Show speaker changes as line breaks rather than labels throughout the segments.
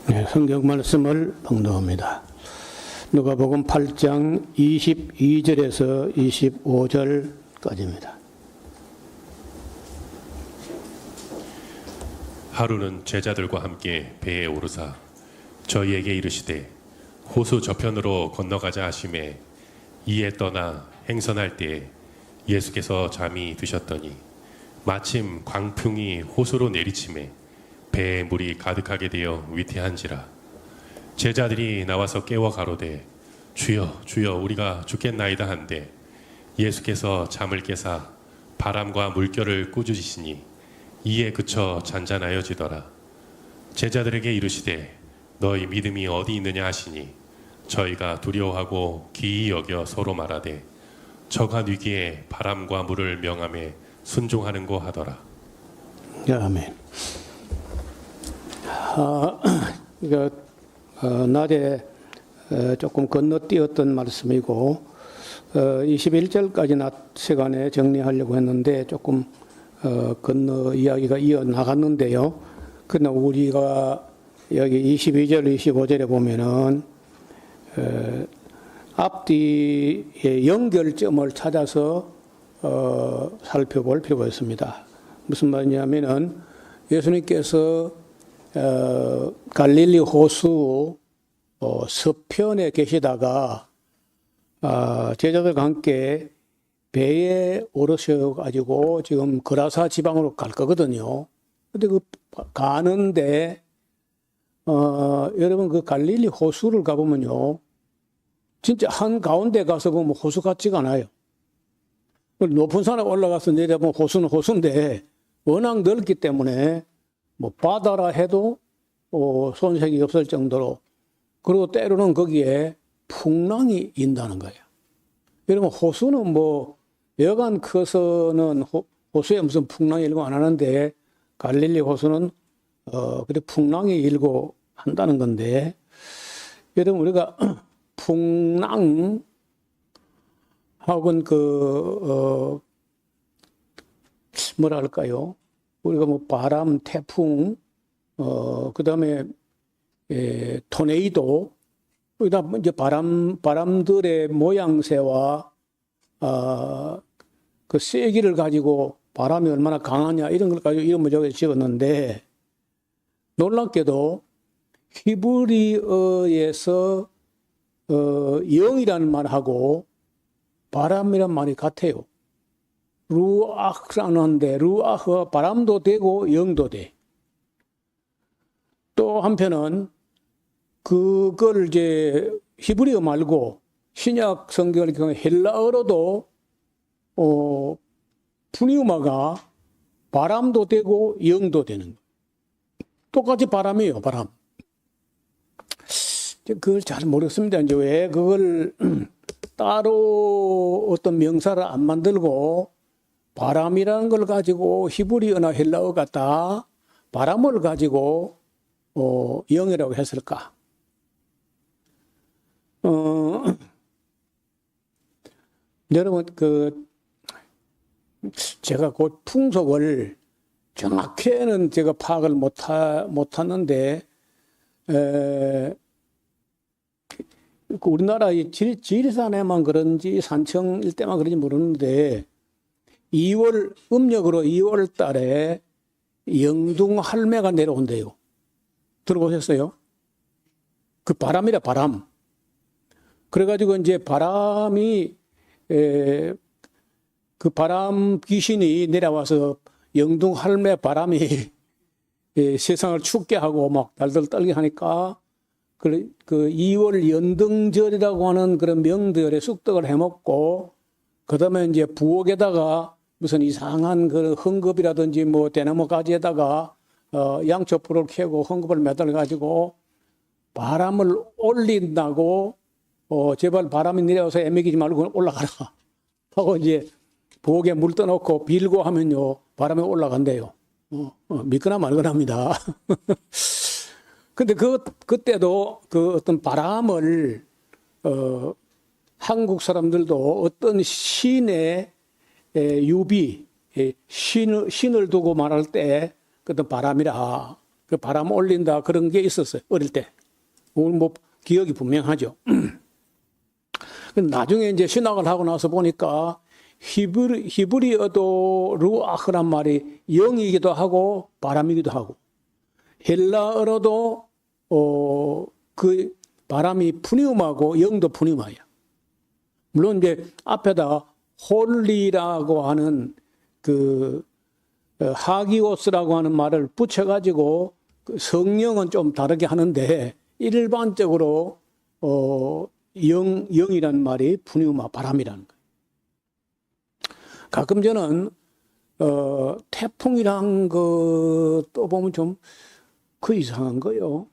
네, 성경 말씀을 봉독합니다. 누가복음 8장 22절에서 25절까지입니다.
하루는 제자들과 함께 배에 오르사 저희에게 이르시되 호수 저편으로 건너가자 하심에 이에 떠나 행선할 때에 예수께서 잠이 드셨더니 마침 광풍이 호수로 내리침에 배에 물이 가득하게 되어 위태한지라. 제자들이 나와서 깨워 가로되 주여 주여 우리가 죽겠나이다 한데 예수께서 잠을 깨사 바람과 물결을 꾸짖으시니 이에 그쳐 잔잔하여지더라. 제자들에게 이르시되 너희 믿음이 어디 있느냐 하시니 저희가 두려워하고 기이 여겨 서로 말하되 저가 위기에 바람과 물을 명함에 순종하는고 하더라.
아멘. 낮에 조금 건너뛰었던 말씀이고 21절까지 낮 시간에 정리하려고 했는데 조금 건너 이야기가 이어나갔는데요. 그러나 우리가 여기 22절, 25절에 보면은 앞뒤의 연결점을 찾아서 살펴볼 필요가 있습니다. 무슨 말이냐면은 예수님께서 갈릴리 호수 서편에 계시다가 제자들과 함께 배에 오르셔가지고 지금 거라사 지방으로 갈 거거든요. 근데 그 가는데 여러분 그 갈릴리 호수를 가보면요, 진짜 한 가운데 가서 보면 호수 같지가 않아요. 높은 산에 올라가서 내려보면 호수는 호수인데 워낙 넓기 때문에 뭐 바다라 해도 손색이 없을 정도로, 그리고 때로는 거기에 풍랑이 인다는 거예요. 여러분 호수는 뭐 여간 커서는 호수에 무슨 풍랑이 일고 안 하는데 갈릴리 호수는 그래 풍랑이 일고 한다는 건데, 여러분 우리가 풍랑 혹은 뭐라 할까요? 우리가 뭐 바람, 태풍, 그 다음에 토네이도, 그다음 이제 바람들의 모양새와 그 세기를 가지고 바람이 얼마나 강하냐 이런 걸 가지고 이름을 적었는데, 놀랍게도 히브리어에서 영이라는 말하고 바람이란 말이 같아요. 루아흐라는데 루아흐 바람도 되고 영도 돼. 또 한편은 그걸 이제 히브리어 말고 신약 성경의 경우 헬라어로도 푸니우마가 바람도 되고 영도 되는 거예요. 똑같이 바람이에요, 바람. 그걸 잘 모르겠습니다. 이제 왜 그걸 따로 어떤 명사를 안 만들고 바람이라는 걸 가지고 히브리어나 헬라어가 다 바람을 가지고 영이라고 했을까? 여러분 제가 그 풍속을 정확히는 제가 파악을 못하는데 우리나라 지리산에만 그런지 산청 일대만 그런지 모르는데 2월 음력으로 2월 달에 영둥 할매가 내려온대요. 들어보셨어요? 그 바람이라 바람. 그래가지고 이제 바람이 그 바람 귀신이 내려와서 영둥 할매 바람이 세상을 춥게 하고 막 달달 떨게 하니까 그 2월 연등절이라고 하는 그런 명절에 쑥떡을 해먹고, 그 다음에 이제 부엌에다가 무슨 이상한 그 헝겊이라든지 뭐 대나무 가지에다가 양초불을 켜고 헝겊을 매달아가지고 바람을 올린다고, 제발 바람이 내려와서 애매기지 말고 올라가라 하고 이제 부엌에 물 떠놓고 빌고 하면요 바람이 올라간대요. 믿거나 말거나입니다. 근데 그때도 그 어떤 바람을 한국 사람들도 어떤 신의 유비, 신을 두고 말할 때 그것도 바람이라 그 바람 올린다 그런 게 있었어요. 어릴 때. 오늘 뭐 기억이 분명하죠. 나중에 이제 신학을 하고 나서 보니까 히브리어도 루아흐란 말이 영이기도 하고 바람이기도 하고 헬라어로도 그 바람이 푸니움하고 영도 푸니움이야. 물론 이제 앞에다 홀리라고 하는 그 하기오스라고 하는 말을 붙여가지고 그 성령은 좀 다르게 하는데 일반적으로 영이라는 말이 푸니우마 바람이라는 거예요. 가끔 저는 태풍이란 것도 보면 좀 그 이상한 거예요.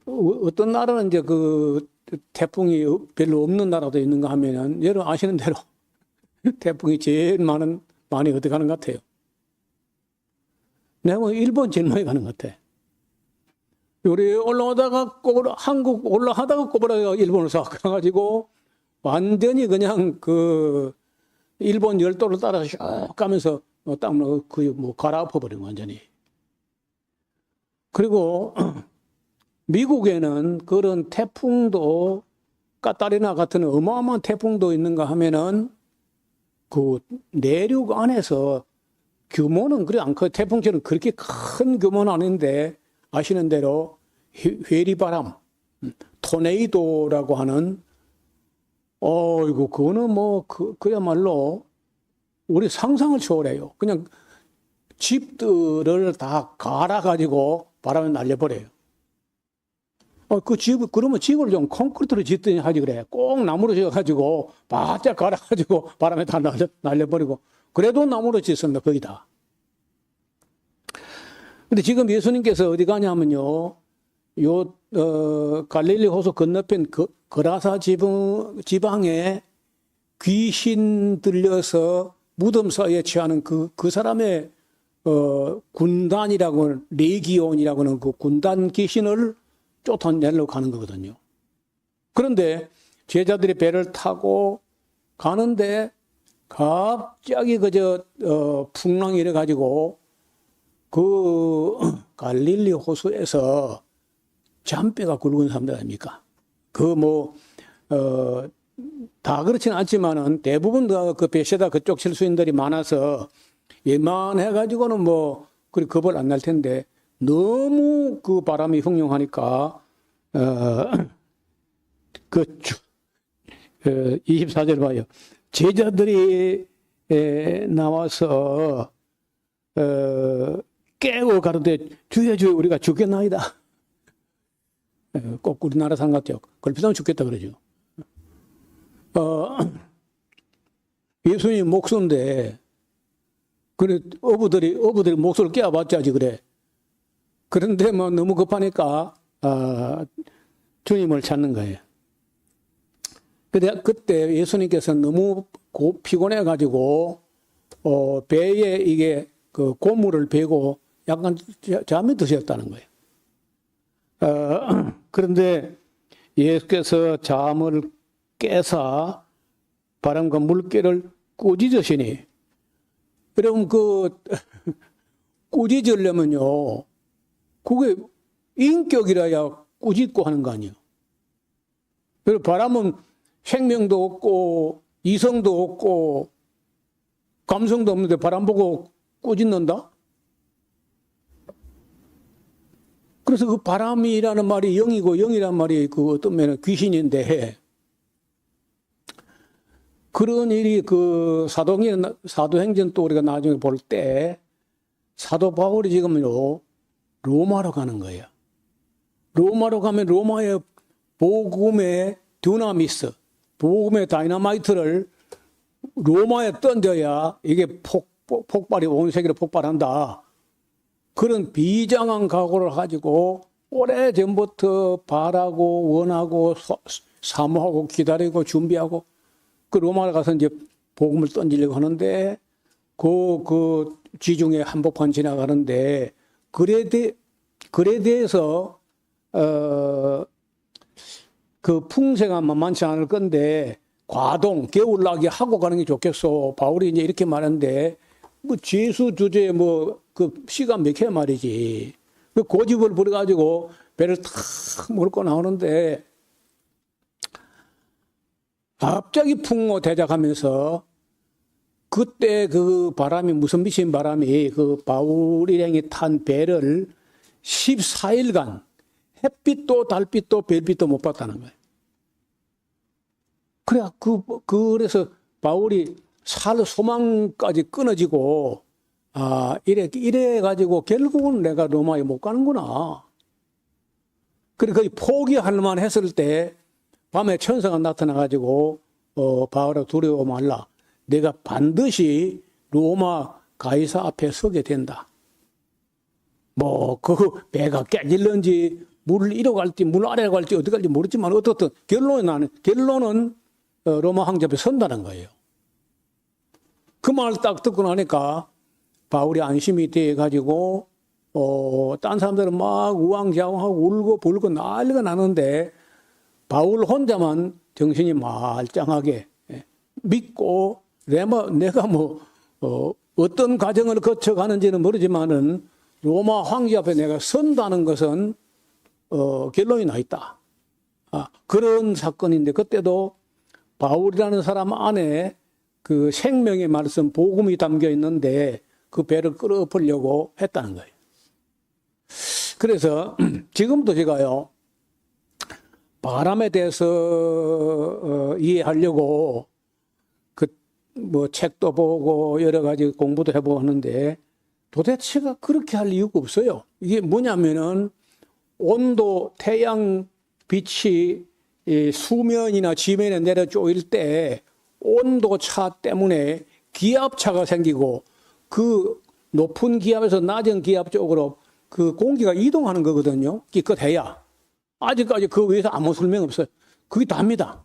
어떤 나라는 이제 그 태풍이 별로 없는 나라도 있는가 하면은 여러분 아시는 대로 태풍이 제일 많이 어디 가는 것 같아요. 내가 뭐 일본 제일 많이 가는 것 같아. 우리 올라오다가 한국 올라가다가 꼬부라가 일본을 싹 가가지고 완전히 그냥 그 일본 열도를 따라서 쭉 가면서 땅으로 거의 뭐 갈아엎어버린 완전히. 그리고 미국에는 그런 태풍도 까따리나 같은 어마어마한 태풍도 있는가 하면은 그 내륙 안에서 규모는 그래 않고 태풍처럼 그렇게 큰 규모는 아닌데 아시는 대로 회리바람, 토네이도라고 하는 이거 그거는 뭐 그야말로 우리 상상을 초월해요. 그냥 집들을 다 갈아가지고 바람에 날려버려요. 그러면 집을 좀 콘크리트로 짓더니 하지 그래. 꼭 나무로 지어가지고 바짝 갈아가지고 바람에 다 날려버리고. 그래도 나무로 짓습니다, 거의 다. 근데 지금 예수님께서 어디 가냐면요. 갈릴리 호수 건너편 거라사 지방에 귀신 들려서 무덤 사이에 취하는 그 사람의 군단이라고 레기온이라고 하는 그 군단 귀신을 쫓아내려고 가는 거거든요. 그런데 제자들이 배를 타고 가는데 갑자기 풍랑이 이래가지고 그 갈릴리 호수에서 잔뼈가 굵은 사람들 아닙니까? 다 그렇지는 않지만은 대부분 그 베세다 그쪽 실수인들이 많아서 웬만해가지고는 뭐 그리 겁을 안 날 텐데 너무 그 바람이 흉흉하니까 24절 봐요. 제자들이 나와서 깨고 가는데 주여 우리가 죽겠나이다. 꼭 우리나라 상 같아요. 걸핏하면 죽겠다 그러죠. 예수님 목수인데 그래 어부들이 목수를 깨워봤자지 그래. 그런데 뭐 너무 급하니까 주님을 찾는 거예요. 그때 예수님께서 너무 피곤해 가지고 배에 이게 그 고물을 베고 약간 잠이 드셨다는 거예요. 그런데 예수께서 잠을 깨사 바람과 물결을 꾸짖으시니, 여러분 꾸짖으려면요 그게 인격이라야 꾸짖고 하는 거 아니에요. 그리고 바람은 생명도 없고 이성도 없고 감성도 없는데 바람 보고 꾸짖는다? 그래서 그 바람이라는 말이 영이고 영이라는 말이 그 어떤 면은 귀신인데, 그런 일이 그 사도행전 또 우리가 나중에 볼 때 사도 바울이 지금요 로마로 가는 거예요. 로마로 가면 로마의 복음의 듀나미스, 복음의 다이너마이트를 로마에 던져야 이게 폭발이 온 세계로 폭발한다. 그런 비장한 각오를 가지고 오래전부터 바라고 원하고 사모하고 기다리고 준비하고 그 로마에 가서 이제 복음을 던지려고 하는데 그 지중해 한복판 지나가는데 글에 대해서 그 풍세가 만만치 않을 건데 과동, 게을러하게 하고 가는 게 좋겠어. 바울이 이제 이렇게 말하는데 뭐 죄수 주제에 뭐 그 시간 몇 개 말이지. 그 고집을 부려가지고 배를 탁 몰고 나오는데 갑자기 풍모대작하면서 그때 그 바람이 무슨 미친 바람이 그 바울 일행이 탄 배를 14일간 햇빛도 달빛도 별빛도 못 봤다는 거예요. 그래서 바울이 살 소망까지 끊어지고 이래 가지고 결국은 내가 로마에 못 가는구나. 그래 거의 포기할 만했을 때 밤에 천사가 나타나 가지고 바울아 두려워 말라. 내가 반드시 로마 가이사 앞에 서게 된다. 뭐 그 배가 깨질런지 물 위로 갈지 물 아래로 갈지 어디 갈지 모르지만 어떻든 결론은 로마 황제 앞에 선다는 거예요. 그 말을 딱 듣고 나니까 바울이 안심이 돼 가지고 딴 사람들은 막 우왕좌왕하고 울고 불고 난리가 나는데 바울 혼자만 정신이 말짱하게 믿고 내가 어떤 과정을 거쳐가는지는 모르지만은 로마 황제 앞에 내가 선다는 것은 결론이 나 있다. 그런 사건인데 그때도 바울이라는 사람 안에 그 생명의 말씀 복음이 담겨 있는데 그 배를 끌어엎으려고 했다는 거예요. 그래서 지금도 제가요 바람에 대해서 이해하려고 뭐 책도 보고 여러 가지 공부도 해보고 하는데 도대체가 그렇게 할 이유가 없어요. 이게 뭐냐면은 온도, 태양 빛이 수면이나 지면에 내려 쪼일 때 온도 차 때문에 기압차가 생기고 그 높은 기압에서 낮은 기압 쪽으로 그 공기가 이동하는 거거든요. 기껏해야. 아직까지 그 위에서 아무 설명 없어요. 그게 답니다.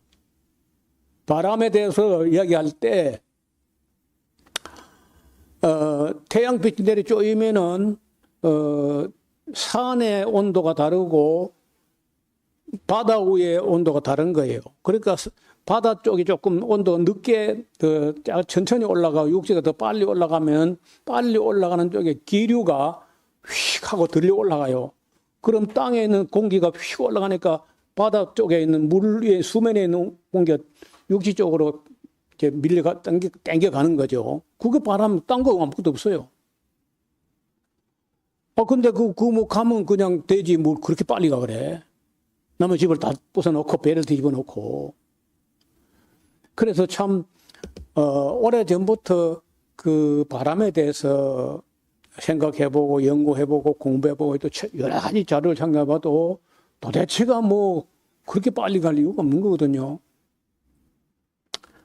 바람에 대해서 이야기할 때 태양빛이 내려 쪼이면은 산의 온도가 다르고 바다 위의 온도가 다른 거예요. 그러니까 바다 쪽이 조금 온도가 늦게 천천히 올라가고 육지가 더 빨리 올라가면 빨리 올라가는 쪽에 기류가 휙 하고 들려 올라가요. 그럼 땅에 있는 공기가 휙 올라가니까 바다 쪽에 있는 물 위에 수면에 있는 공기가 육지 쪽으로 이렇게 땡겨가는 거죠. 그게 바람, 딴 거 아무것도 없어요. 근데 뭐 가면 그냥 되지, 뭐 그렇게 빨리 가 그래. 남의 집을 다 부숴놓고 배를 뒤집어 놓고. 그래서 참, 오래 전부터 그 바람에 대해서 생각해보고, 연구해보고, 공부해보고, 또 여러 가지 자료를 찾아봐도 도대체가 뭐 그렇게 빨리 갈 이유가 없는 거거든요.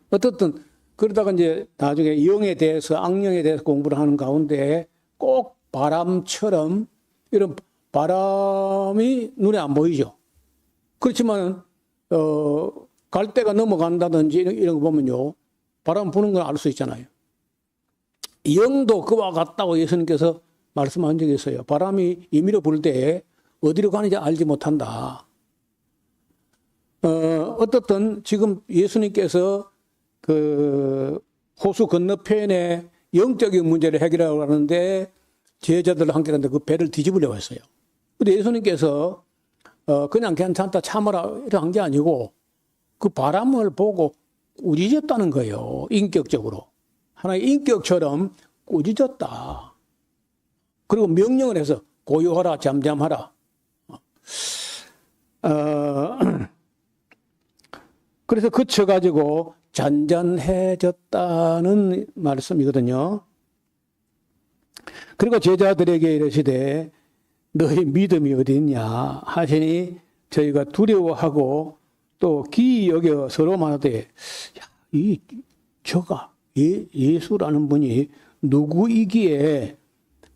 어떻든, 그러다가 이제 나중에 영에 대해서, 악령에 대해서 공부를 하는 가운데 꼭 바람처럼 이런 바람이 눈에 안 보이죠. 그렇지만, 갈대가 넘어간다든지 이런 거 보면요. 바람 부는 걸 알 수 있잖아요. 영도 그와 같다고 예수님께서 말씀한 적이 있어요. 바람이 임의로 불 때 어디로 가는지 알지 못한다. 어떻든 지금 예수님께서 그 호수 건너편에 영적인 문제를 해결하려고 하는데 제자들과 함께 갔는데 그 배를 뒤집으려고 했어요. 근데 예수님께서 그냥 괜찮다 참아라 이렇게 한 게 아니고 그 바람을 보고 꾸짖었다는 거예요. 인격적으로. 하나의 인격처럼 꾸짖었다. 그리고 명령을 해서 고요하라 잠잠하라. 그래서 그쳐가지고 잔잔해졌다는 말씀이거든요. 그리고 제자들에게 이르시되 너희 믿음이 어디 있냐 하시니 저희가 두려워하고 또 기이 여겨 서로 말하되 저가 예수라는 분이 누구이기에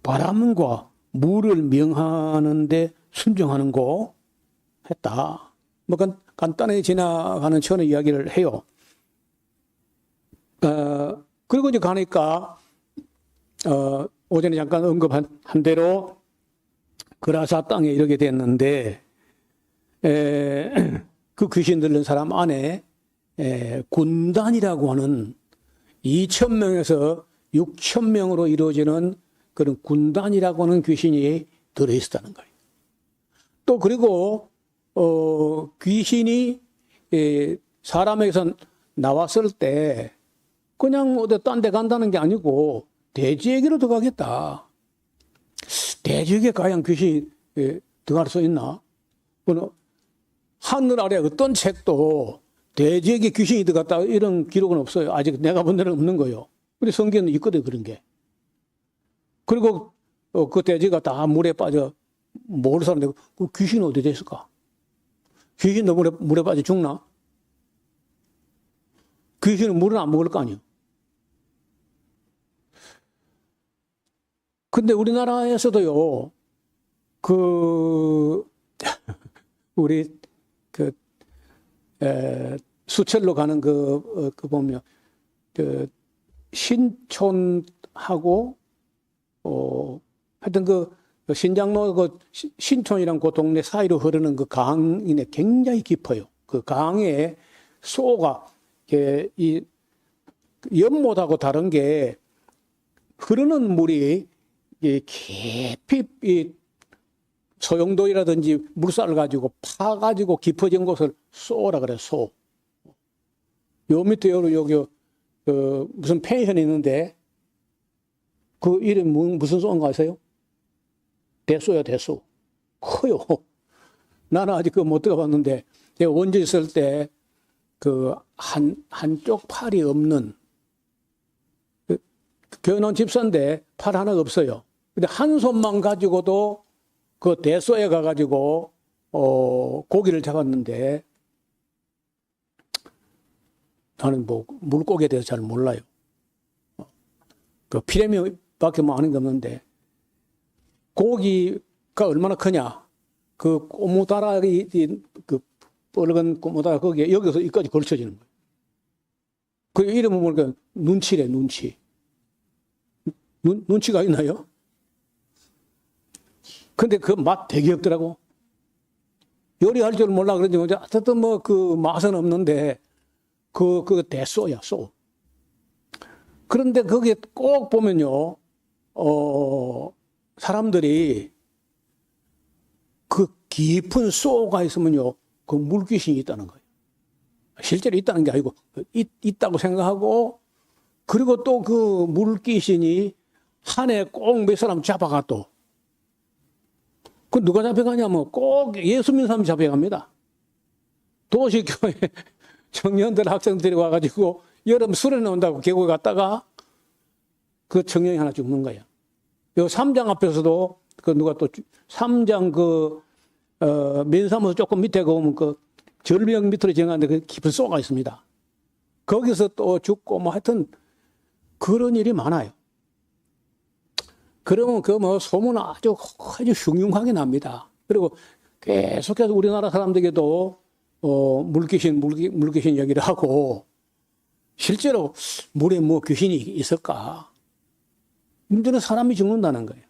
바람과 물을 명하는데 순종하는고 했다. 뭐 간단히 지나가는 천의 이야기를 해요. 그리고 이제 가니까 오전에 잠깐 언급한 대로 그라사 땅에 이르게 됐는데 그 귀신 들린 사람 안에 군단이라고 하는 2,000명에서 6,000명으로 이루어지는 그런 군단이라고 하는 귀신이 들어있었다는 거예요. 또 그리고 귀신이 사람에게서 나왔을 때 그냥 어디 딴 데 간다는 게 아니고 대지에게로 들어가겠다. 대지에게 과연 귀신이 들어갈 수 있나? 하늘 아래 어떤 책도 대지에게 귀신이 들어갔다 이런 기록은 없어요. 아직 내가 본 데는 없는 거예요. 우리 성경은 있거든 그런 게. 그리고 그 돼지가 다 물에 빠져 모르는 사람인데 그 귀신은 어디 됐을까? 귀신도 물에 빠져 죽나? 귀신은 물은 안 먹을 거 아니에요. 근데 우리나라에서도요, 우리 수철로 가는 보면 신촌하고 하여튼 신장로 신촌이랑 그 동네 사이로 흐르는 그 강이 굉장히 깊어요. 그 강에 소가 이 연못하고 다른 게 흐르는 물이 깊이 이 소용돌이라든지 물살을 가지고 파가지고 깊어진 곳을 쏘라 그래, 소. 요 밑에 여기 무슨 펜션이 있는데 그 이름 무슨 소인가 아세요? 대소야, 대소. 커요. 나는 아직 그거 못 들어봤는데 제가 원주 있을 때 한쪽 팔이 없는 교회는 집사인데 팔 하나가 없어요. 근데 한 손만 가지고도 그 대소에 가가지고 고기를 잡았는데 나는 뭐 물고기에 대해서 잘 몰라요. 그 피레미밖에 뭐 아는 게 없는데 고기가 얼마나 크냐? 그 고무다락이 그 뻘건 고무다락 거기에 여기서 여기까지 걸쳐지는 거예요. 그 이름은 뭐니까 눈치래, 눈치. 눈치가 있나요? 근데 그 맛 되게 없더라고. 요리할 줄 몰라 그런지 어쨌든 뭐 그 맛은 없는데 그 대소야, 소. 그런데 거기에 꼭 보면요, 사람들이 그 깊은 쏘가 있으면요, 그 물귀신이 있다는 거예요. 실제로 있다는 게 아니고, 있다고 생각하고, 그리고 또 그 물귀신이 한 해 꼭 몇 사람 잡아가 또. 그 누가 잡혀가냐면 꼭 예수 믿는 사람 잡혀갑니다. 도시교회 청년들 학생들이 와가지고 여름 술에 나온다고 계곡에 갔다가 그 청년이 하나 죽는 거예요. 요 삼장 앞에서도 그 누가 또 삼장 면사무소 조금 밑에 가보면 그 절벽 밑으로 지나가는데 그 깊은 쏘가 있습니다. 거기서 또 죽고 뭐 하여튼 그런 일이 많아요. 그러면 소문은 아주 흉흉하게 납니다. 그리고 계속해서 우리나라 사람들에게도 물귀신 얘기를 하고 실제로 물에 뭐 귀신이 있을까? 문제는 사람이 죽는다는 거예요.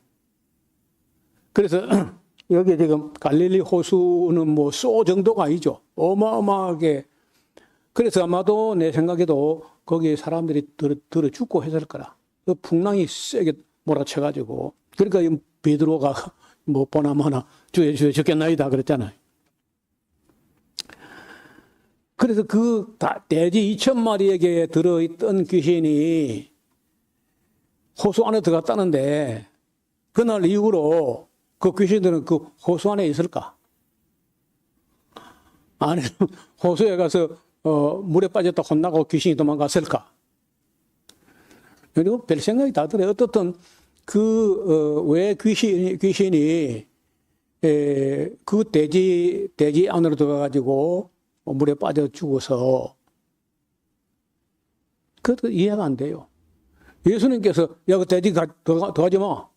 그래서 여기 지금 갈릴리 호수는 뭐 소 정도가 아니죠. 어마어마하게. 그래서 아마도 내 생각에도 거기에 사람들이 들어 죽고 했을 거라. 그 풍랑이 세게 몰아쳐가지고. 그러니까 베드로가 뭐 보나마나 주여 죽겠나이다 그랬잖아요. 그래서 그 돼지 2,000마리에게 들어있던 귀신이 호수 안에 들어갔다는데 그날 이후로 그 귀신들은 그 호수 안에 있을까? 아니면 호수에 가서 물에 빠졌다 혼나고 귀신이 도망갔을까? 그리고 별 생각이 다 들어요. 어떻든 왜 귀신이 그 돼지 안으로 들어가가지고 물에 빠져 죽어서 그것도 이해가 안 돼요. 예수님께서 야, 그 돼지 들어가지 마.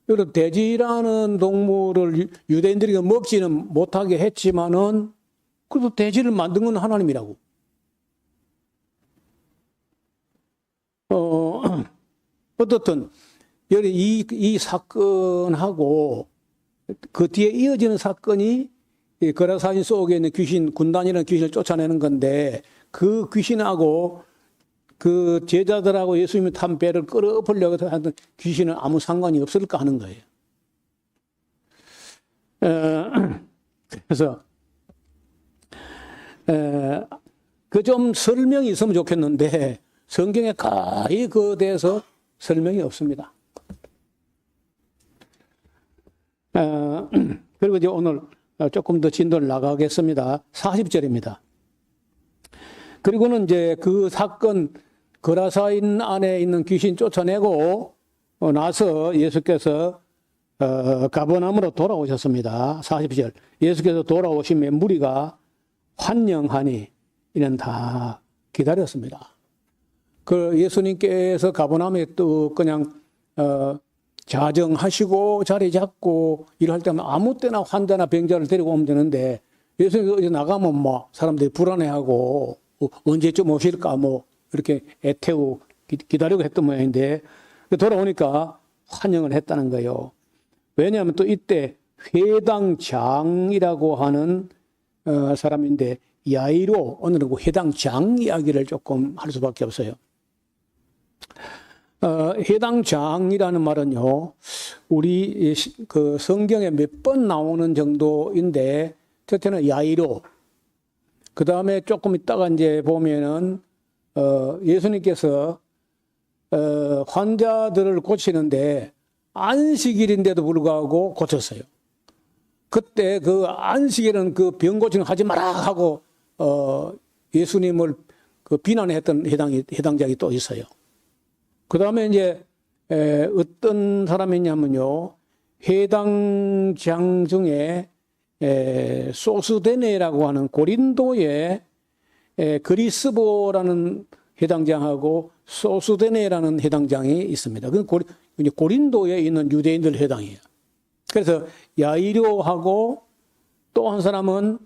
그리고 돼지라는 동물을 유대인들이 먹지는 못하게 했지만은 그래도 돼지를 만든 건 하나님이라고. 어떻든 이 사건하고 그 뒤에 이어지는 사건이 거라사인 속에 있는 군단이라는 귀신을 쫓아내는 건데 그 귀신하고 그 제자들하고 예수님이 탄 배를 끌어엎으려고 하는 귀신은 아무 상관이 없을까 하는 거예요. 그래서 그 좀 설명이 있으면 좋겠는데 성경에 거의 그에 대해서 설명이 없습니다. 그리고 이제 오늘 조금 더 진도를 나가겠습니다. 40절입니다. 그리고는 이제 그 사건 거라사인 안에 있는 귀신 쫓아내고 나서 예수께서 가버나움으로 돌아오셨습니다. 40절. 예수께서 돌아오심에 무리가 환영하니 이는 다 기다렸습니다. 그 예수님께서 가버나움에 또 그냥 자정하시고 자리 잡고 일할 때면 아무 때나 환자나 병자를 데리고 오면 되는데 예수님이 나가면 뭐 사람들이 불안해하고 언제쯤 오실까 뭐 이렇게 애태우 기다리고 했던 모양인데 돌아오니까 환영을 했다는 거예요. 왜냐하면 또 이때 회당장이라고 하는 사람인데 야이로 오늘은 그 회당장 이야기를 조금 할 수밖에 없어요. 회당장이라는 말은요, 우리 그 성경에 몇 번 나오는 정도인데, 첫째는 야이로, 그 다음에 조금 있다가 이제 보면은, 예수님께서, 환자들을 고치는데, 안식일인데도 불구하고 고쳤어요. 그때 그 안식일은 그 병 고치는 거 하지 마라 하고, 예수님을 그 비난했던 해당장이 또 있어요. 그 다음에 이제, 어떤 사람이냐면요, 해당장 중에, 소스데네라고 하는 고린도의 그리스보라는 해당장하고 소스데네라는 해당장이 있습니다. 그 고린도에 있는 유대인들 해당이에요. 그래서 야이로하고 또 한 사람은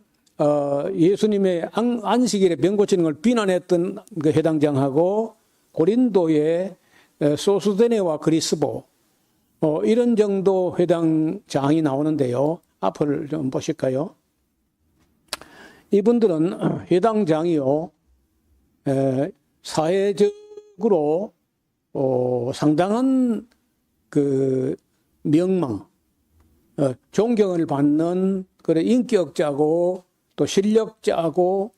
예수님의 안식일에 병 고치는 걸 비난했던 그 해당장하고 고린도의 소스데네와 그리스보 이런 정도 해당장이 나오는데요. 앞을 좀 보실까요? 이분들은 해당장이요. 사회적으로 상당한 그 명망, 존경을 받는 그런 인격자고 또 실력자고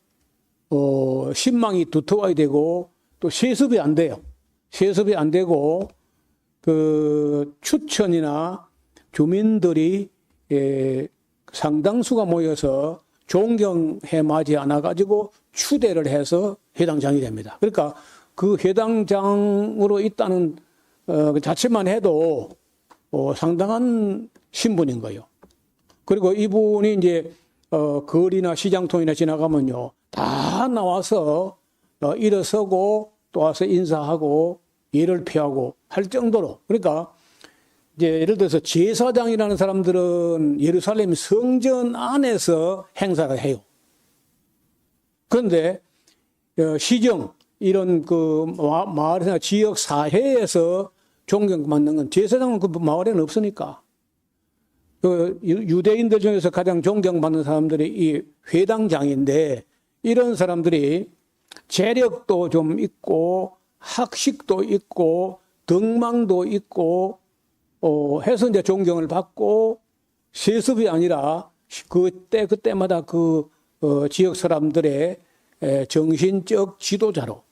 신망이 두터워야 되고 또 세습이 안 돼요. 세습이 안 되고 그 추천이나 주민들이 상당수가 모여서 존경해 마지 않아 가지고 추대를 해서 해당장이 됩니다. 그러니까 그 해당장으로 있다는 그 자체만 해도 상당한 신분인 거예요. 그리고 이분이 이제 거리나 시장통이나 지나가면요 다 나와서 일어서고 또 와서 인사하고 예를 표하고 할 정도로, 그러니까 이제 예를 들어서 제사장이라는 사람들은 예루살렘 성전 안에서 행사를 해요. 그런데 시정 이런 그 마을이나 지역 사회에서 존경받는 건 제사장은 그 마을에는 없으니까. 그 유대인들 중에서 가장 존경받는 사람들이 이 회당장인데 이런 사람들이 재력도 좀 있고 학식도 있고 덕망도 있고 해서 이제 존경을 받고 세습이 아니라 그때마다 그 지역 사람들의 정신적 지도자로,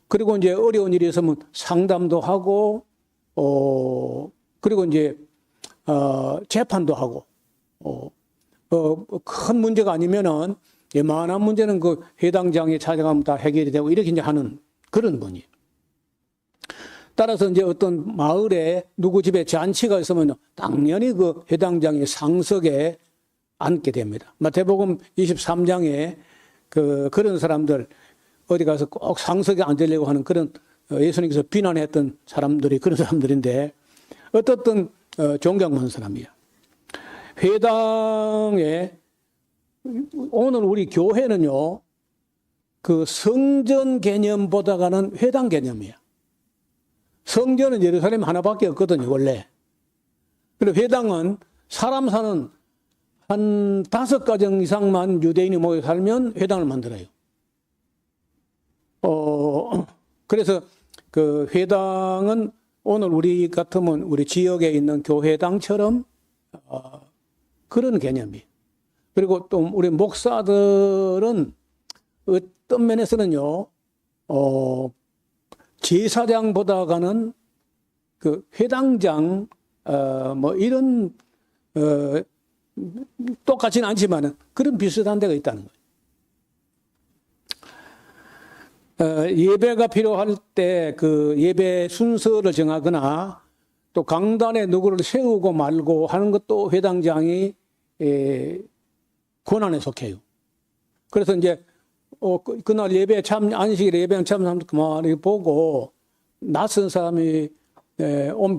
그리고 이제 어려운 일이 있으면 상담도 하고 그리고 이제 재판도 하고 큰 문제가 아니면은 웬만한 문제는 그 해당장에 찾아가면 다 해결이 되고 이렇게 이제 하는 그런 분이에요. 따라서 이제 어떤 마을에 누구 집에 잔치가 있으면 당연히 그 해당장의 상석에 앉게 됩니다. 마태복음 23장에 그런 사람들 어디 가서 꼭 상석에 앉으려고 하는 그런 예수님께서 비난했던 사람들이 그런 사람들인데 어떻든 존경받는 사람이야. 회당에 오늘 우리 교회는요 그 성전 개념보다가는 회당 개념이야. 성전은 예루살렘 하나밖에 없거든요, 원래. 그리고 회당은 사람 사는 한 5가정 이상만 유대인이 모여 살면 회당을 만들어요. 그래서 그 회당은 오늘 우리 같으면 우리 지역에 있는 교회당처럼 그런 개념이. 그리고 또 우리 목사들은 어떤 면에서는요, 제사장보다가는 그 회당장, 뭐 이런, 똑같지는 않지만은 그런 비슷한 데가 있다는 거예요. 예배가 필요할 때 그 예배 순서를 정하거나 또 강단에 누구를 세우고 말고 하는 것도 회당장이 권한에 속해요. 그래서 이제 그날 예배 안식일에 예배 참석하면 그만 보고 낯선 사람이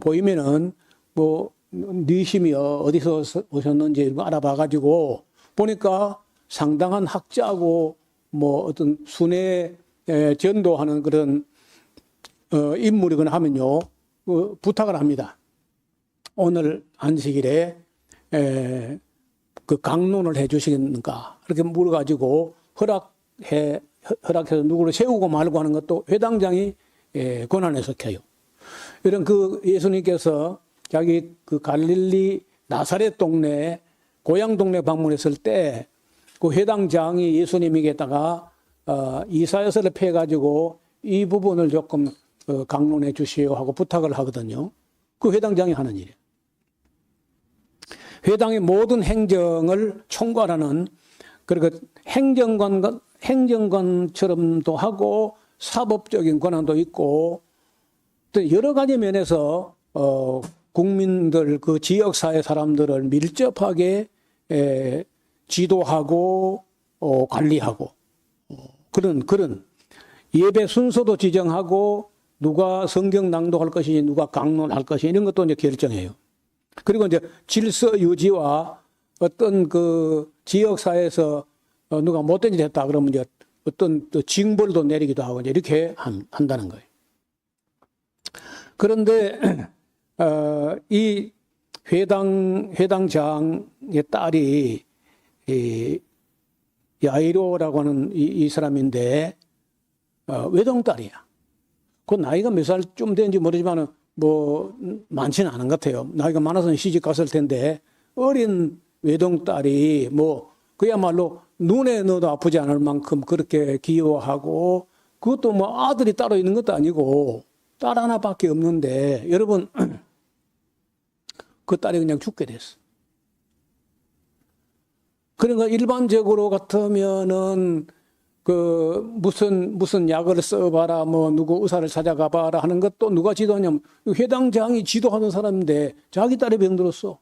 보이면은 뭐 니심이 어디서 오셨는지 이런 거 알아봐가지고 보니까 상당한 학자고 뭐 어떤 순회 전도하는 그런 인물이거나 하면요 부탁을 합니다. 오늘 안식일에 그 강론을 해주시겠는가 이렇게 물어가지고 허락해서 누구를 세우고 말고 하는 것도 회당장이 권한에 속해요. 이런 그 예수님께서 자기 그 갈릴리 나사렛 동네 고향 동네 방문했을 때 그 회당장이 예수님에게다가 이사야서를 펴가지고 이 부분을 조금 강론해 주시오 하고 부탁을 하거든요. 그 회당장이 하는 일이에요. 회당의 모든 행정을 총괄하는 그리고 행정관처럼도 하고 사법적인 권한도 있고 또 여러 가지 면에서 국민들 그 지역사회 사람들을 밀접하게 지도하고 관리하고 그런 예배 순서도 지정하고 누가 성경 낭독할 것이니 누가 강론할 것이니 이런 것도 이제 결정해요. 그리고 이제 질서 유지와 어떤 그 지역사회에서 누가 못된 짓 했다 그러면 이제 어떤 또 징벌도 내리기도 하고 이제 이렇게 한다는 거예요. 그런데 이 회당장의 딸이 야이로라고 하는 이 사람인데 외동딸이야. 그 나이가 몇 살쯤 되는지 모르지만 뭐 많지는 않은 것 같아요. 나이가 많아서는 시집 갔을 텐데 어린 외동딸이 뭐 그야말로 눈에 넣어도 아프지 않을 만큼 그렇게 귀여워하고 그것도 뭐 아들이 따로 있는 것도 아니고 딸 하나밖에 없는데 여러분 그 딸이 그냥 죽게 됐어. 그러니까 일반적으로 같으면은 그 무슨 약을 써봐라 뭐 누구 의사를 찾아가 봐라 하는 것도 누가 지도하냐면 회당장이 지도하는 사람인데 자기 딸이 병들었어.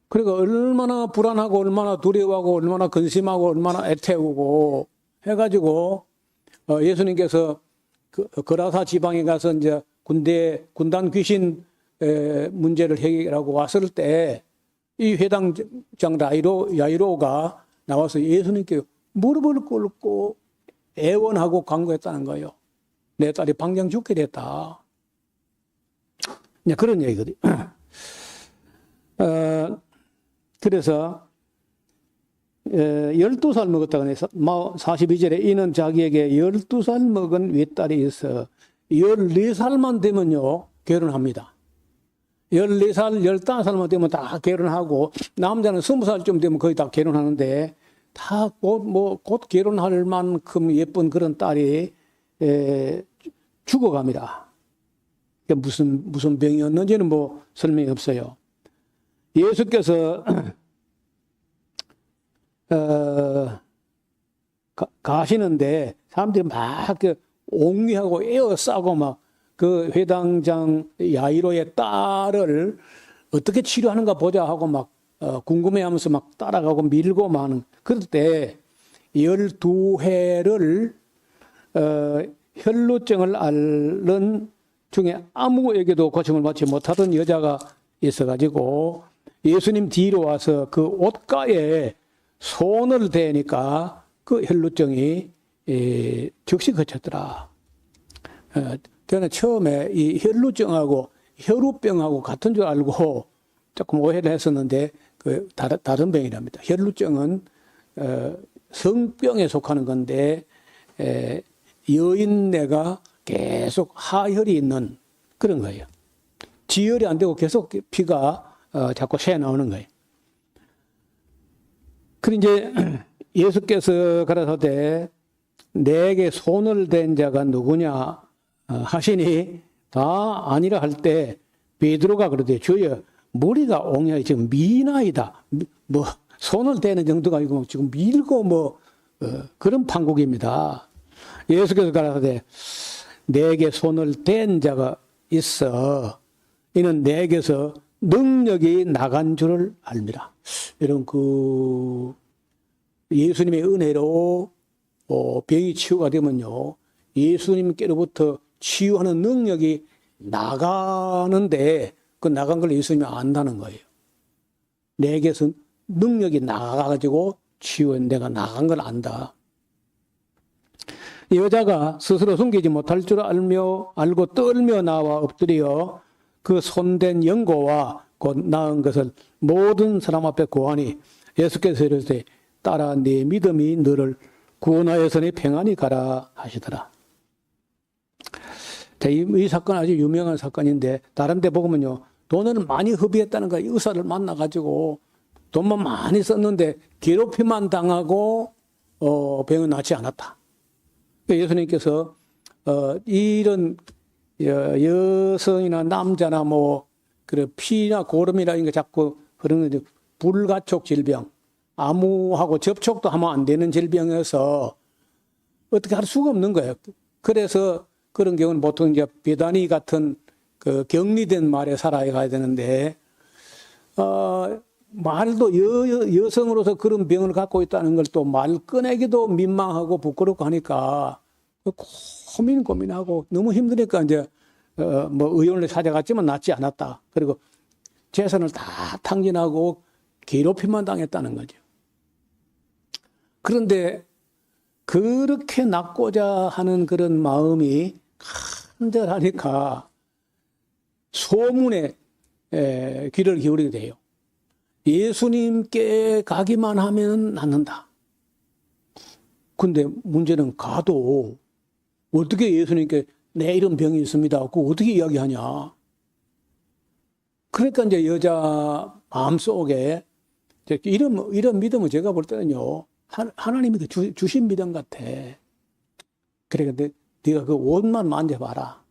그러니까 얼마나 불안하고 얼마나 두려워하고 얼마나 근심하고 얼마나 애태우고 해가지고 예수님께서 그 거라사 지방에 가서 이제 군단 귀신 문제를 해결하고 왔을 때 이 회당장 야이로가 나와서 예수님께 무릎을 꿇고 애원하고 간구했다는 거예요. 내 딸이 방장 죽게 됐다. 그런 얘기거든요. 그래서 12살 먹었다고 해서 42절에 이는 자기에게 12살 먹은 외딸이 있어 14살만 되면요 결혼합니다. 14살, 15살만 되면 다 결혼하고 남자는 20살쯤 되면 거의 다 결혼하는데 다 곧 결혼할 만큼 예쁜 그런 딸이 죽어갑니다. 무슨 병이었는지는 뭐 설명이 없어요. 예수께서 가시는데 사람들이 막 옹위하고 에어싸고 막 그 회당장 야이로의 딸을 어떻게 치료하는가 보자 하고 막 궁금해하면서 막 따라가고 밀고 마는 그럴 때 12회를 혈루증을 앓는 중에 아무에게도 고침을 받지 못하던 여자가 있어가지고 예수님 뒤로 와서 그 옷가에 손을 대니까 그 혈루증이 즉시 그쳤더라. 저는 처음에 이 혈루증하고 혈우병하고 같은 줄 알고 조금 오해를 했었는데 그 다른 병이랍니다. 혈루증은 성병에 속하는 건데 여인네가 계속 하혈이 있는 그런 거예요. 지혈이 안 되고 계속 피가 자꾸 새 나오는 거예요. 그리고 이제 예수께서 가라사대 내게 손을 댄 자가 누구냐 하시니 다 아니라 할 때 베드로가 그러대 주여 머리가 옹야이 지금 미나이다. 뭐 손을 대는 정도가 아니고 지금 밀고 그런 판국입니다. 예수께서 가라사대 내게 손을 댄 자가 있어 이는 내게서 능력이 나간 줄을 알미라. 이런 예수님의 은혜로 병이 치유가 되면요 예수님께로부터 치유하는 능력이 나가는데 그 나간 걸 예수님이 안다는 거예요. 내게서 능력이 나가가지고 치유한 내가 나간 걸 안다. 여자가 스스로 숨기지 못할 줄 알고 떨며 나와 엎드려 그 손댄 연고와 곧 나은 것을 모든 사람 앞에 고하니 예수께서 이르시되 따라 네 믿음이 너를 구원하여서니 평안히 가라 하시더라. 자, 이 사건 아주 유명한 사건인데 다른 데 보면요 돈을 많이 허비했다는 거예요. 의사를 만나가지고 돈만 많이 썼는데 괴롭힘만 당하고 병은 낫지 않았다. 예수님께서 이런 여성이나 남자나 그래 피나 고름이나 이런 거 자꾸 그런 불가촉 질병, 아무하고 접촉도 하면 안 되는 질병이어서 어떻게 할 수가 없는 거예요. 그래서 그런 경우는 보통 이제 비단이 같은 그 격리된 말에 살아가야 되는데 말도 여성으로서 그런 병을 갖고 있다는 걸 또 말 꺼내기도 민망하고 부끄럽고 하니까 고민하고 너무 힘드니까 이제 의원을 찾아갔지만 낫지 않았다. 그리고 재산을 다 탕진하고 괴롭힘만 당했다는 거죠. 그런데 그렇게 낫고자 하는 그런 마음이 간절하니까 소문에 귀를 기울이게 돼요. 예수님께 가기만 하면 낫는다. 근데 문제는 가도 어떻게 예수님께 내 이런 병이 있습니다. 그거 어떻게 이야기하냐. 그러니까 이제 여자 마음속에 이런 믿음은 제가 볼 때는요. 하나님이 주신 믿음 같아. 그러니까 네가 그 옷만 만져봐라.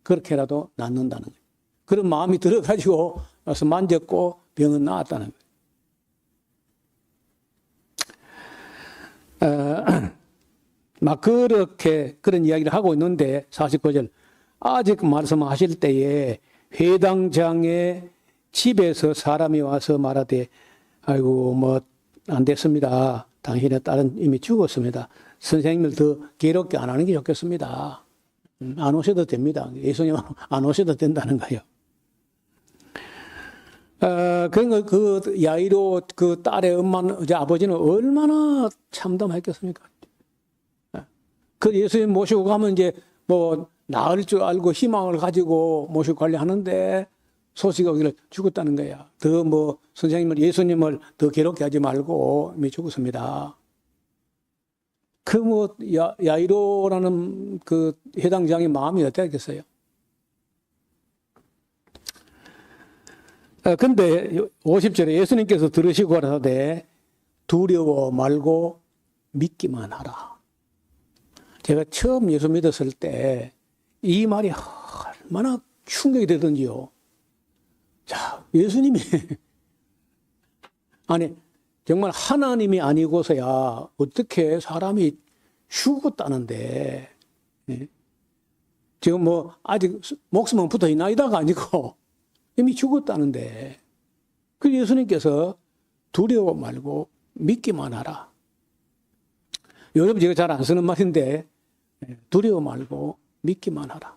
그렇게라도 낫는다는 거예요. 그런 마음이 들어가지고 와서 만졌고 병은 나았다는 거예요. 막 그런 이야기를 하고 있는데 49절 아직 말씀하실 때에 회당장의 집에서 사람이 와서 말하되 아이고 안 됐습니다. 당신의 딸은 이미 죽었습니다. 선생님을 더 괴롭게 안 하는 게 좋겠습니다. 안 오셔도 됩니다. 예수님 안 오셔도 된다는 거예요. 그러니까 그 야이로 그 딸의 아버지는 얼마나 참담했겠습니까? 그 예수님 모시고 가면 이제 나을 줄 알고 희망을 가지고 모시고 관리하는데 소식이 오기를 죽었다는 거야. 더 예수님을 더 괴롭게 하지 말고 이미 죽었습니다. 야이로라는 그 해당장의 마음이 어땠겠어요? 근데 50절에 예수님께서 들으시고 가라사대 두려워 말고 믿기만 하라. 제가 처음 예수 믿었을 때 이 말이 얼마나 충격이 되던지요. 자, 예수님이 아니 정말 하나님이 아니고서야 어떻게 사람이 죽었다는데 지금 아직 목숨은 붙어 있나이다가 아니고 이미 죽었다는데 그 예수님께서 두려워 말고 믿기만 하라. 여러분 제가 잘 안 쓰는 말인데 두려워 말고 믿기만 하라.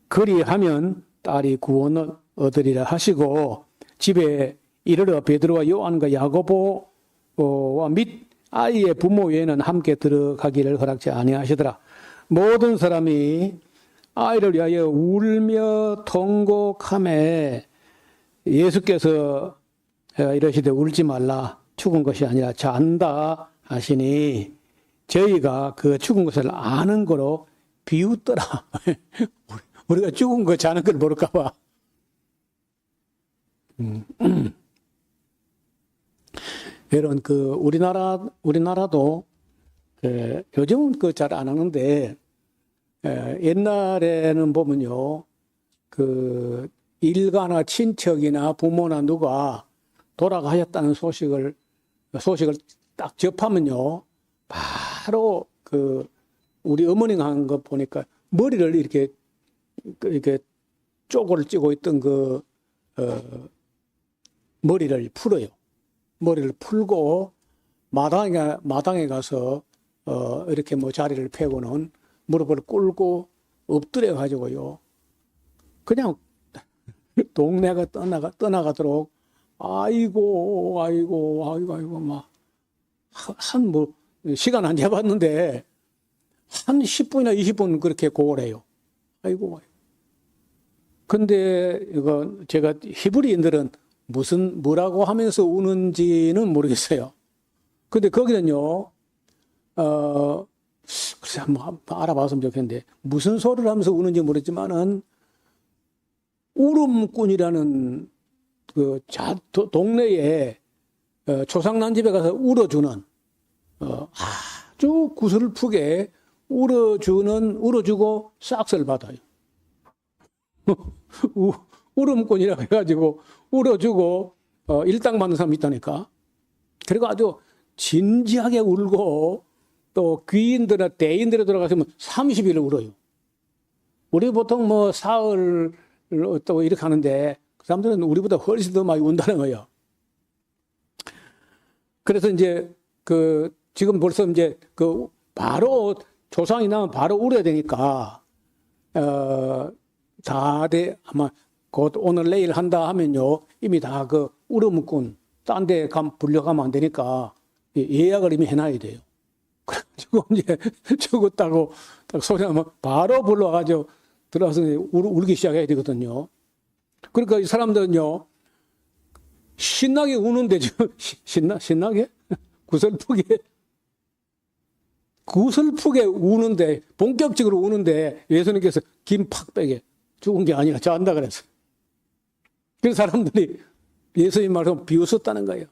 그리하면 딸이 구원을 얻으리라 하시고 집에 이르러 베드로와 요한과 야고보와 및 아이의 부모 외에는 함께 들어가기를 허락지 아니하시더라. 모든 사람이 아이를 위하여 울며 통곡하매 예수께서 이러시되 울지 말라 죽은 것이 아니라 잔다 하시니 저희가 그 죽은 것을 아는 거로 비웃더라. 우리가 죽은 거 자는 걸 모를까 봐. 이런 우리나라도 요즘은 잘 안 하는데 옛날에는 보면요, 일가나 친척이나 부모나 누가 돌아가셨다는 소식을 딱 접하면요, 바로 우리 어머니가 한 거 보니까 머리를 이렇게 쪼고를 찌고 있던 머리를 풀어요. 머리를 풀고 마당에 가서 이렇게 뭐 자리를 펴고는 무릎을 꿇고 엎드려 가지고요, 그냥 동네가 떠나가도록 아이고 막 뭐 시간 안 잡았는데 한 10분이나 20분 그렇게 고을해요. 아이고. 근데 이거 제가 히브리인들은 뭐라고 하면서 우는지는 모르겠어요. 근데 거기는요, 글쎄 한번 알아봤으면 좋겠는데, 무슨 소리를 하면서 우는지 모르겠지만은, 울음꾼이라는 동네에 조상난 집에 가서 울어주는, 아주 구슬프게 울어주고 싹스를 받아요. 울음꾼이라고 해가지고 울어주고 일당 받는 사람이 있다니까. 그리고 아주 진지하게 울고 또 귀인들이나 대인들에 들어가시면 30일을 울어요. 우리 보통 뭐 사흘 또 이렇게 하는데 그 사람들은 우리보다 훨씬 더 많이 운다는 거예요. 그래서 이제 지금 벌써 이제 바로 조상이 나면 바로 울어야 되니까 다들 아마 곧 오늘 내일 한다 하면요, 이미 다 울음꾼 딴 데 불려가면 안 되니까 예약을 이미 해놔야 돼요. 그래가지고 이제 죽었다고 딱 소리나면 바로 불러가지고 들어가서 울기 시작해야 되거든요. 그러니까 이 사람들은요, 신나게 우는데 신나게 구슬프게 우는데, 본격적으로 우는데 예수님께서 김 팍 빼게 죽은 게 아니라 잔다 그랬어요. 그래서 사람들이 예수님 말씀 비웃었다는 거예요.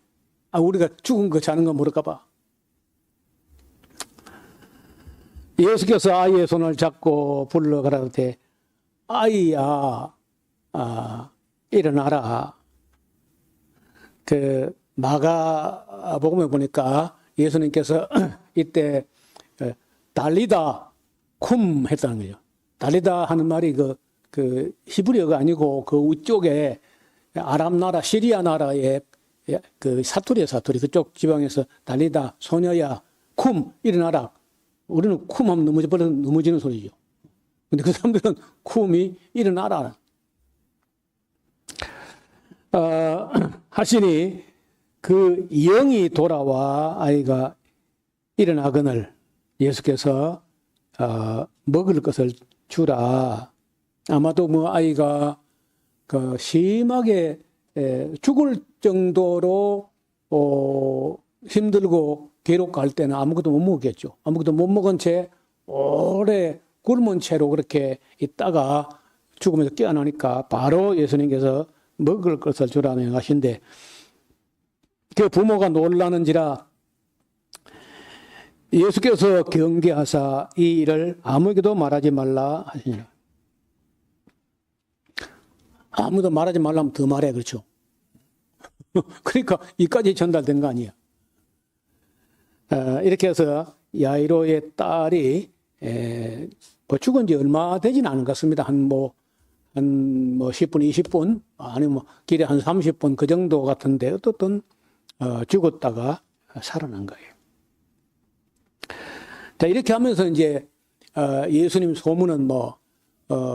우리가 죽은 거 자는 거 모를까 봐. 예수께서 아이의 손을 잡고 불러가라되 아이야, 일어나라. 마가복음에 보니까 예수님께서 이때 달리다 쿰 했다는 거예요. 달리다 하는 말이 히브리어가 아니고 위쪽에 아람 나라, 시리아 나라의 사투리야, 사투리. 그쪽 지방에서 달리다, 소녀야, 쿰, 일어나라. 우리는 쿰 하면 넘어지는 소리죠. 근데 그 사람들은 쿰이 일어나라. 하시니 영이 돌아와 아이가 일어나거늘 예수께서 먹을 것을 주라. 아마도 아이가 심하게 죽을 정도로 힘들고 괴롭고 할 때는 아무것도 못 먹겠죠. 아무것도 못 먹은 채 오래 굶은 채로 그렇게 있다가 죽으면서 깨어나니까 바로 예수님께서 먹을 것을 주라는 하신데, 그 부모가 놀라는지라 예수께서 경계하사 이 일을 아무에게도 말하지 말라 하시니라. 아무도 말하지 말라면 더 말해, 그렇죠? 그러니까 이까지 전달된 거 아니야. 이렇게 해서 야이로의 딸이 죽은 지 얼마 되진 않은 것 같습니다. 한 10분, 20분, 아니면 길에 한 30분 그 정도 같은데 어떻든 죽었다가 살아난 거예요. 자, 이렇게 하면서 이제 예수님 소문은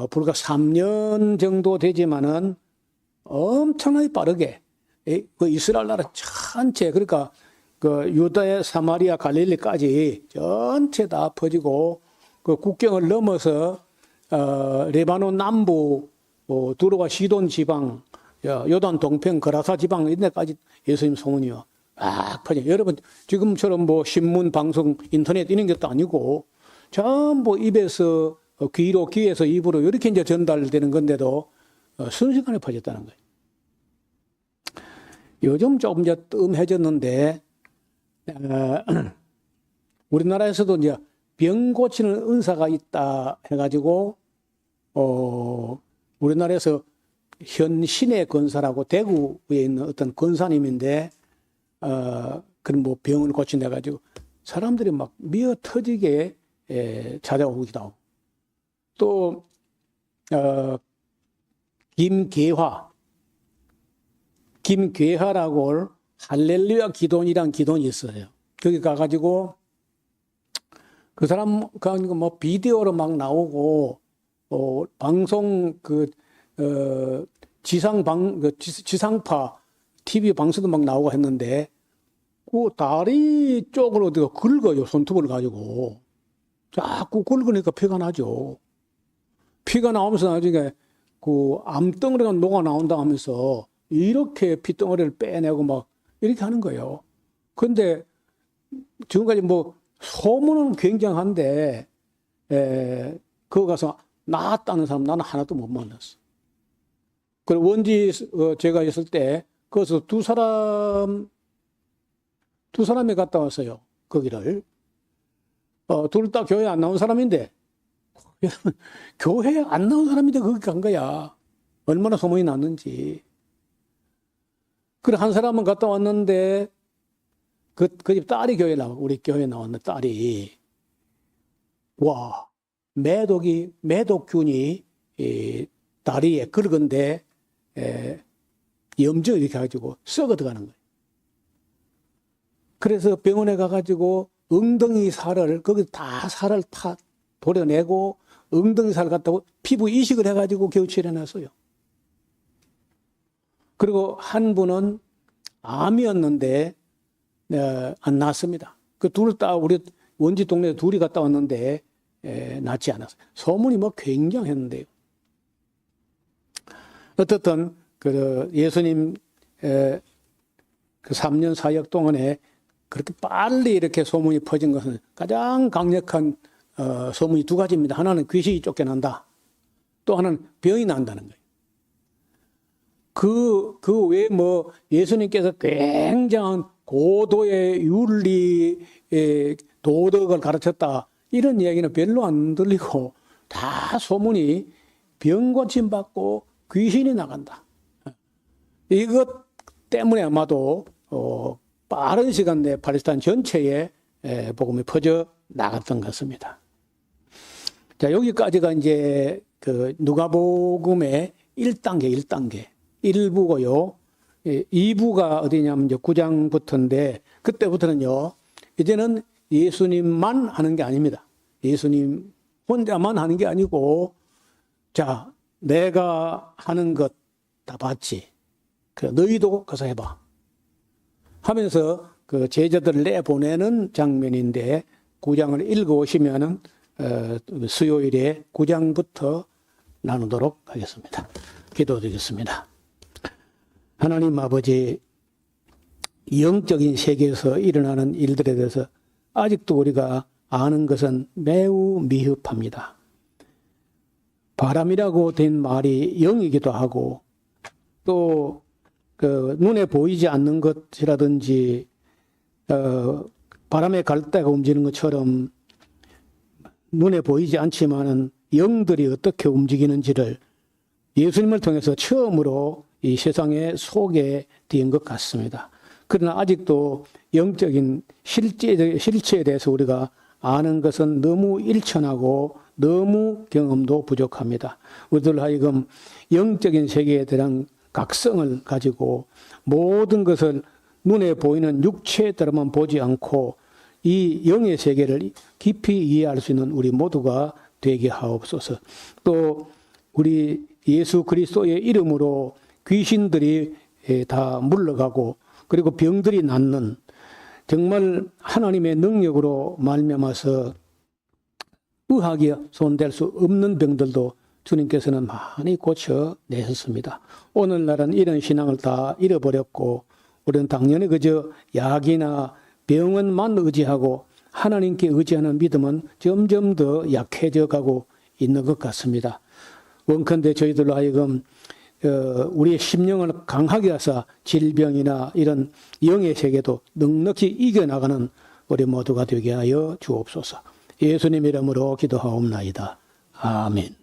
불과 3년 정도 되지만은 엄청나게 빠르게 이스라엘 나라 전체, 그러니까 유다의 사마리아 갈릴리까지 전체 다 퍼지고 국경을 넘어서 레바논 남부 두로와 시돈 지방, 요단 동편 거라사 지방 이런 데까지 예수님 소문이요 막 퍼져. 여러분 지금처럼 신문, 방송, 인터넷 이런 것도 아니고 전부 입에서 귀로, 귀에서 입으로 이렇게 이제 전달되는 건데도 순식간에 퍼졌다는 거예요. 요즘 조금 이제 뜸해졌는데, 우리나라에서도 이제 병 고치는 은사가 있다 해가지고, 우리나라에서 현신의 권사라고 대구에 있는 어떤 권사님인데, 그런 뭐 병을 고친다 해가지고 사람들이 막 미어 터지게 찾아오기도 하고. 또, 김계화라고 할렐루야 기도원이란 기도원이 있어요. 거기 가가지고 그 사람 가지고 뭐 비디오로 막 나오고 방송 지상파 TV 방송도 막 나오고 했는데 그 다리 쪽으로 긁어요. 손톱을 가지고 자꾸 긁으니까 피가 나죠. 피가 나오면서 나중에 그 암덩어리가 녹아 나온다 하면서 이렇게 피덩어리를 빼내고 막 이렇게 하는 거예요. 근데 지금까지 뭐 소문은 굉장한데 그거 가서 나았다는 사람 나는 하나도 못 만났어. 그리고 원지 제가 있을 때 거기서 두 사람이 갔다 왔어요. 거기를. 둘 다 교회 안 나온 사람인데 교회 안 나온 사람인데 거기 간 거야. 얼마나 소문이 났는지. 그래 한 사람은 갔다 왔는데 그 집 딸이 교회 우리 교회 나왔는데 딸이 와 매독균이 다리에 긁은데 염증 이렇게 해가지고 썩어 들어가는 거예요. 그래서 병원에 가가지고 엉덩이 살을 거기 다 살을 다 도려내고 엉덩이 살 갖다고 피부 이식을 해가지고 겨우 칠해놨어요. 그리고 한 분은 암이었는데 안 낫습니다. 그 둘 다 우리 원지 동네에 둘이 갔다 왔는데 낫지 않았어요. 소문이 뭐 굉장했는데요. 어떻든 그 예수님 그 3년 사역 동안에 그렇게 빨리 이렇게 소문이 퍼진 것은 가장 강력한 소문이 두 가지입니다. 하나는 귀신이 쫓겨난다. 또 하나는 병이 난다는 거예요. 그 외에 뭐 예수님께서 굉장한 고도의 윤리, 도덕을 가르쳤다. 이런 이야기는 별로 안 들리고 다 소문이 병 고침 받고 귀신이 나간다. 이것 때문에 아마도 빠른 시간 내에 팔레스타인 전체에 복음이 퍼져 나갔던 것 같습니다. 자, 여기까지가 이제 그 누가복음의 1단계. 1부고요. 2부가 어디냐면 이제 9장부터인데 그때부터는요. 이제는 예수님만 하는 게 아닙니다. 예수님 혼자만 하는 게 아니고 자, 내가 하는 것 다 봤지. 그래, 너희도 가서 해봐. 하면서 그 제자들을 내보내는 장면인데 9장을 읽어오시면은 수요일에 9장부터 나누도록 하겠습니다. 기도드리겠습니다. 하나님 아버지, 영적인 세계에서 일어나는 일들에 대해서 아직도 우리가 아는 것은 매우 미흡합니다. 바람이라고 된 말이 영이기도 하고 또 그 눈에 보이지 않는 것이라든지 바람에 갈대가 움직이는 것처럼 눈에 보이지 않지만은 영들이 어떻게 움직이는지를 예수님을 통해서 처음으로 이 세상에 소개된 것 같습니다. 그러나 아직도 영적인 실체에 대해서 우리가 아는 것은 너무 일천하고 너무 경험도 부족합니다. 우리들 하여금 영적인 세계에 대한 각성을 가지고 모든 것을 눈에 보이는 육체에 따라만 보지 않고 이 영의 세계를 깊이 이해할 수 있는 우리 모두가 되게 하옵소서. 또 우리 예수 그리스도의 이름으로 귀신들이 다 물러가고 그리고 병들이 낫는 정말 하나님의 능력으로 말미암아서 의학이 손댈 수 없는 병들도 주님께서는 많이 고쳐내셨습니다. 오늘날은 이런 신앙을 다 잃어버렸고 우리는 당연히 그저 약이나 병원만 의지하고 하나님께 의지하는 믿음은 점점 더 약해져 가고 있는 것 같습니다. 원컨대 저희들로 하여금 우리의 심령을 강하게 하사 질병이나 이런 영의 세계도 넉넉히 이겨나가는 우리 모두가 되게 하여 주옵소서. 예수님 이름으로 기도하옵나이다. 아멘.